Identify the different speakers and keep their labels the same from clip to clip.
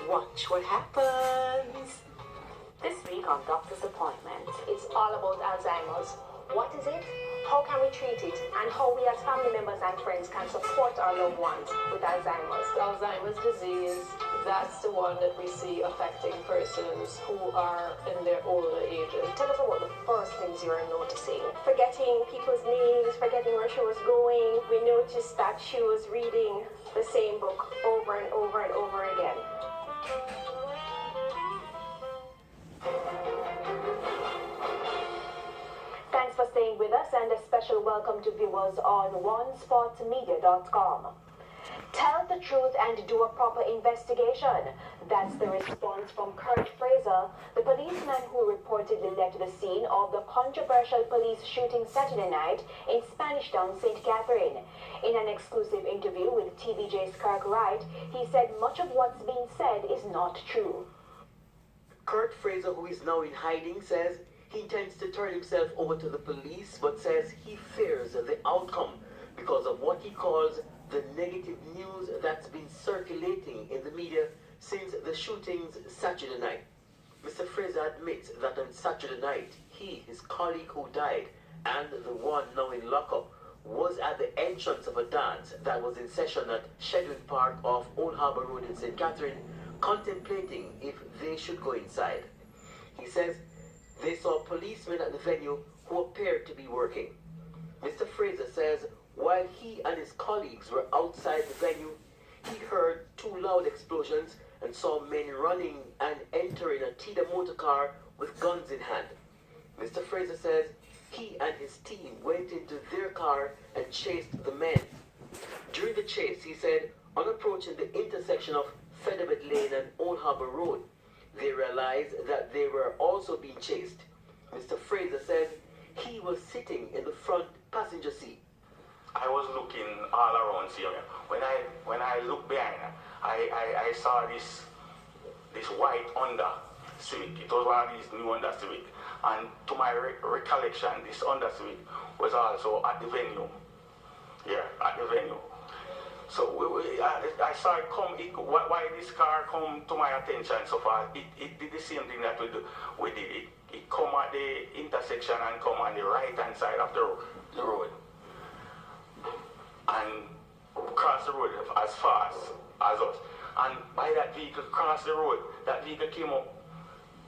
Speaker 1: Watch what happens. This week on Doctor's Appointment.
Speaker 2: It's all about Alzheimer's. What is it? How can we treat it? And how we as family members and friends can support our loved ones with Alzheimer's.
Speaker 3: Alzheimer's disease, that's the one that we see affecting persons who are in their older ages.
Speaker 2: Tell us about the first things you are noticing. Forgetting people's names, forgetting where she was going. We noticed that she was reading the same book over and over and over again. Thanks for staying with us, and a special welcome to viewers on onespotmedia.com. Tell the truth and do a proper investigation. That's the response from Kurt Fraser, the policeman who reportedly left the scene of the controversial police shooting Saturday night in Spanish Town, St. Catherine. In an exclusive interview with TVJ's Kirk Wright, he said much of what's being said is not true.
Speaker 4: Kurt Fraser, who is now in hiding, says he intends to turn himself over to the police, but says he fears the outcome because of what he calls the negative news that's been circulating in the media since the shootings Saturday night. Mr. Fraser admits that on Saturday night, he, his colleague who died, and the one now in lockup, was at the entrance of a dance that was in session at Sh00ting Park off Old Harbour Road in St. Catherine, contemplating if they should go inside. He says they saw policemen at the venue who appeared to be working. Mr. Fraser says while he and his colleagues were outside the venue, he heard two loud explosions and saw men running and entering a Tida motor car with guns in hand. Mr. Fraser says he and his team went into their car and chased the men. During the chase, he said, on approaching the intersection of Featherbed Lane and Old Harbour Road, they realized that they were also being chased. Mr. Fraser says he was sitting in the front passenger seat.
Speaker 5: I was looking all around here. When I looked behind, I saw this white Honda Civic. It was one of these new Honda Civic. And to my recollection, this Honda Civic was also at the venue. Yeah, at the venue. So I saw it come, why this car come to my attention so far, it did the same thing that we did. It come at the intersection and come on the right hand side of the road. And cross the road as fast as us. And by that vehicle crossed the road, that vehicle came up.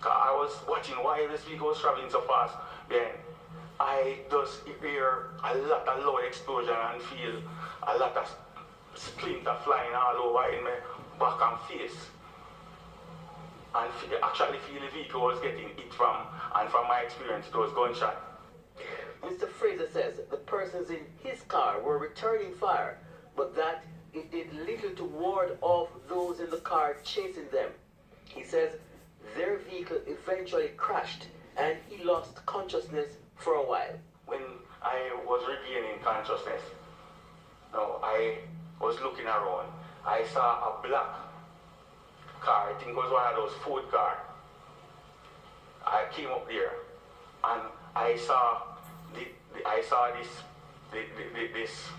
Speaker 5: I was watching why this vehicle was traveling so fast. Then I just hear a lot of loud explosion and feel a lot of splinter flying all over in my back and face. And actually feel the vehicle was getting hit from, and from my experience, it was gunshot.
Speaker 4: Mr. Fraser says the persons in his car were returning fire, but that it did little to ward off those in the car chasing them. He says their vehicle eventually crashed and he lost consciousness for a while.
Speaker 5: When I was regaining consciousness, I was looking around. I saw a black car, I think it was one of those food cars. I came up there and I saw this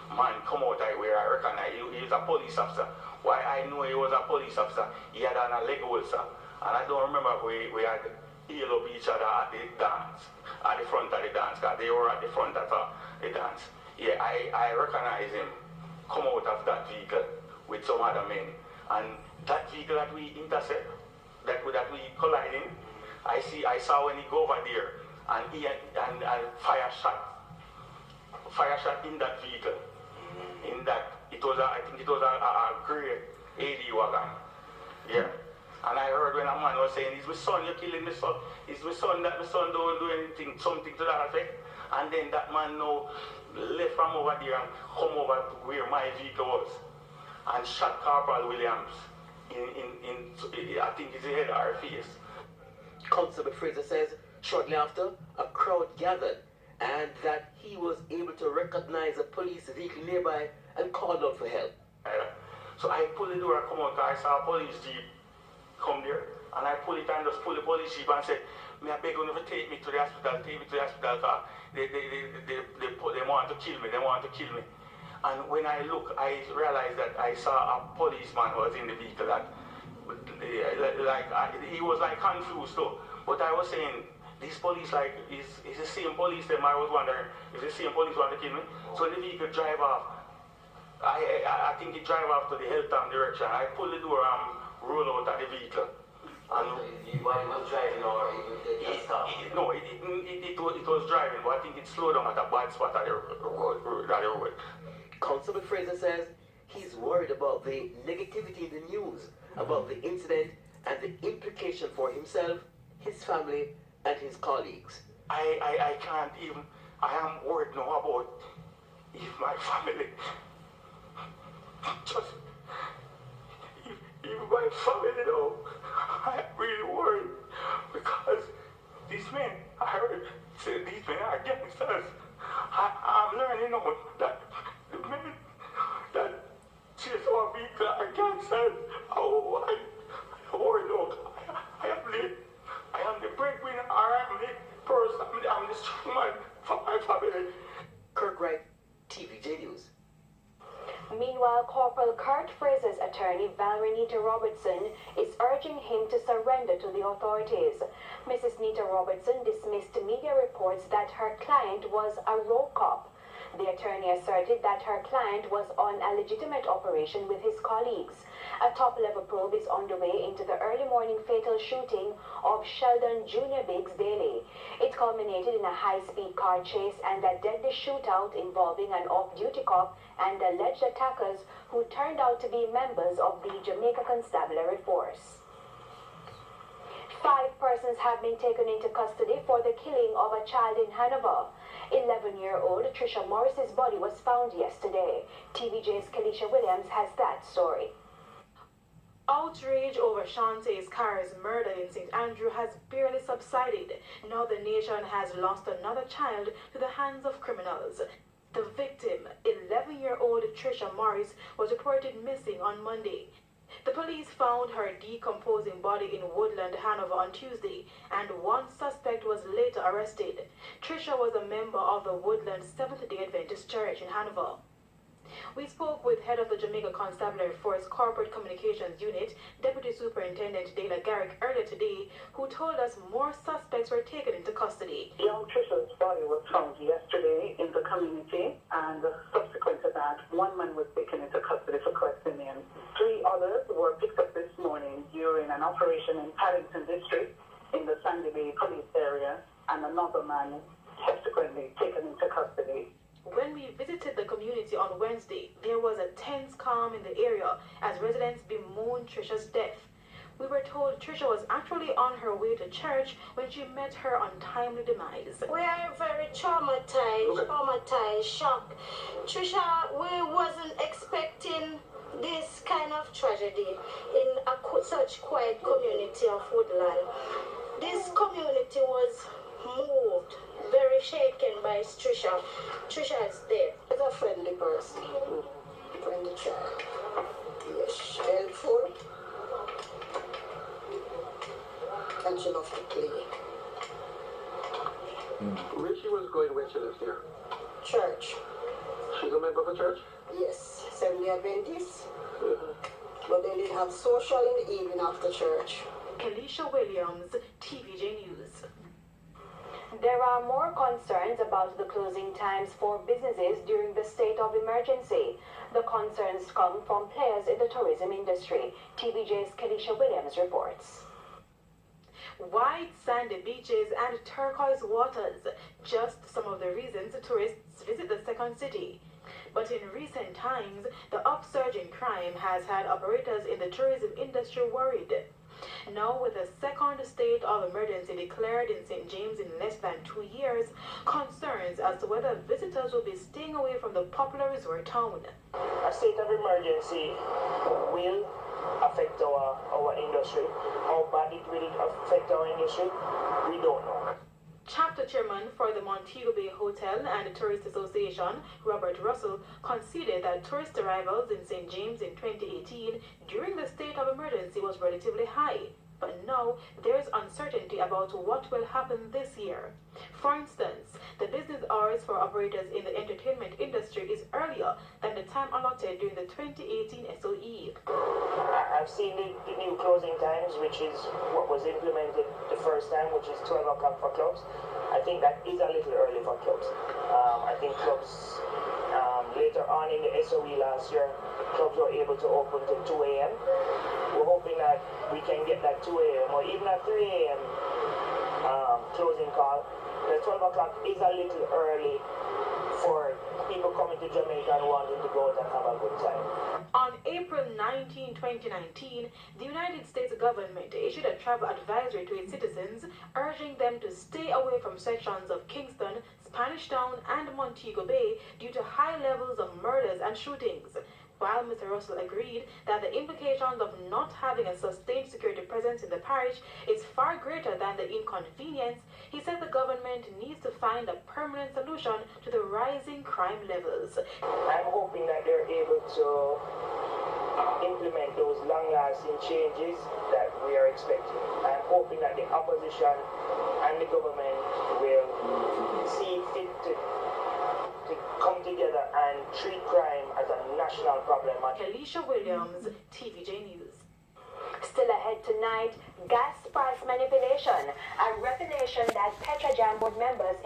Speaker 5: man come out where I recognize he was a police officer. Why I know he was a police officer, he had on a leg holster. And I don't remember if we had hailed up each other at the dance, at the front of the dance, because they were at the front of the dance. Yeah, I recognize him come out of that vehicle with some other men. And that vehicle that we intercept, that we colliding, I saw when he go over there and fire shot in that vehicle. In that, I think it was a gray AD wagon. Yeah. And I heard when a man was saying, "Is my son, you're killing my son. Is my son that my son don't do anything, something to that effect." And then that man now left from over there and come over to where my vehicle was and shot Corporal Williams in I think it's the head or face.
Speaker 4: Constable Fraser says shortly after, a crowd gathered and that he was able to recognize a police vehicle nearby and called out for help.
Speaker 5: So I pulled the door and come out, I saw a police jeep come there, and I pull it and just pull the police jeep and said, "May I beg you to take me to the hospital, because they want to kill me, And when I look, I realized that I saw a policeman who was in the vehicle that he was like confused too. But I was saying, this police like is the same police them. I was wondering if the same police want to kill me. So the vehicle drive off. I think it drive off to the Sh00ting direction. I pull the door and roll out of the vehicle. And
Speaker 4: While he was driving, or it just stopped?
Speaker 5: no, it was driving, but I think it slowed down at a bad spot at the road.
Speaker 4: Constable Fraser says he's worried about the negativity in the news about the incident and the implication for himself, his family, and his colleagues.
Speaker 5: I can't even, I am worried now about if my family, just, if my family know, I am really worried because these men, I heard, say these men are gangsters. I'm learning now that the men that chase our vehicle are gangsters. Oh, I'm worried now. I am the breadwinner, I am the person, I'm the strong man for my family.
Speaker 4: Kirk Wright, TVJ News.
Speaker 2: Meanwhile, Corporal Kurt Fraser's attorney, Valerie Nita Robertson, is urging him to surrender to the authorities. Mrs. Nita Robertson dismissed media reports that her client was a road cop. The attorney asserted that her client was on a legitimate operation with his colleagues. A top-level probe is underway into the early morning fatal shooting of Sheldon Jr. Biggs Daly. It culminated in a high-speed car chase and a deadly shootout involving an off-duty cop and alleged attackers who turned out to be members of the Jamaica Constabulary Force. 5 persons have been taken into custody for the killing of a child in Hanover. 11-year-old Trisha Morris's body was found yesterday. TVJ's Kelisha Williams has that story.
Speaker 6: Outrage over Shantae's Carr's murder in St. Andrew has barely subsided. Now the nation has lost another child to the hands of criminals. The victim, 11-year-old Trisha Morris, was reported missing on Monday. The police found her decomposing body in Woodland, Hanover on Tuesday, and one suspect was later arrested. Trisha was a member of the Woodland Seventh-day Adventist Church in Hanover. We spoke with head of the Jamaica Constabulary Force Corporate Communications Unit, Deputy Superintendent Dana Garrick, earlier today, who told us more suspects were taken into custody.
Speaker 7: Young Trisha's body was found yesterday in the community, and subsequent to that, 1 man was taken into custody for questioning. 3 others were picked up this morning during an operation in Paddington District in the Sandy Bay police area, and another man subsequently taken into custody.
Speaker 6: When we visited the community on Wednesday, there was a tense calm in the area as residents bemoaned Trisha's death. We were told Trisha was actually on her way to church when she met her untimely demise.
Speaker 8: We are very traumatized, shocked. Trisha, we wasn't expecting this kind of tragedy in such quiet community of Woodland. This community was moved, very shaken by Trisha. Trisha is there.
Speaker 9: She's a friendly person. Friendly child. Yes, helpful. And she loves to play.
Speaker 10: Where she was going when she left here?
Speaker 9: Church.
Speaker 10: She's a member of a church?
Speaker 9: Yes, Seventh-day Adventist. But they did have social in the evening after church.
Speaker 6: Kelisha Williams, TVJ News.
Speaker 2: There are more concerns about the closing times for businesses during the state of emergency. The concerns come from players in the tourism industry. TVJ's Kelisha Williams reports.
Speaker 6: White sandy beaches and turquoise waters, just some of the reasons tourists visit the second city. But in recent times, the upsurge in crime has had operators in the tourism industry worried. Now, with a second state of emergency declared in St. James in less than 2 years, concerns as to whether visitors will be staying away from the popular resort town.
Speaker 11: A state of emergency will affect our industry. How bad it will affect our industry, we don't know.
Speaker 6: Chapter chairman for the Montego Bay Hotel and Tourist Association, Robert Russell, conceded that tourist arrivals in St. James in 2018 during the state of emergency was relatively high. But now there is uncertainty about what will happen this year. For instance, the business hours for operators in the entertainment industry is earlier than the time allotted during the 2018 SOE.
Speaker 11: I've seen the new closing times, which is what was implemented the first time, which is 12 o'clock for clubs. I think that is a little early for clubs. I think clubs, later on in the SOE last year, clubs were able to open till 2 a.m. We're hoping that we can get that 2 a.m. or even a 3 a.m. Closing call. The 12 o'clock is a little early for people coming to Jamaica and wanting to go out and have a good time.
Speaker 6: On April 19, 2019, the United States government issued a travel advisory to its citizens, urging them to stay away from sections of Kingston, Spanish Town, and Montego Bay due to high levels of murders and shootings. While Mr. Russell agreed that the implications of not having a sustained security presence in the parish is far greater than the inconvenience, he said the government needs to find a permanent solution to the rising crime levels.
Speaker 11: I'm hoping that they're able to implement those long-lasting changes that we are expecting. I'm hoping that the opposition and the government will see fit to come together and treat crime as a national problem.
Speaker 6: Alicia Williams, TVJ News.
Speaker 2: Still ahead tonight, gas price manipulation, a revelation that Petrojam board members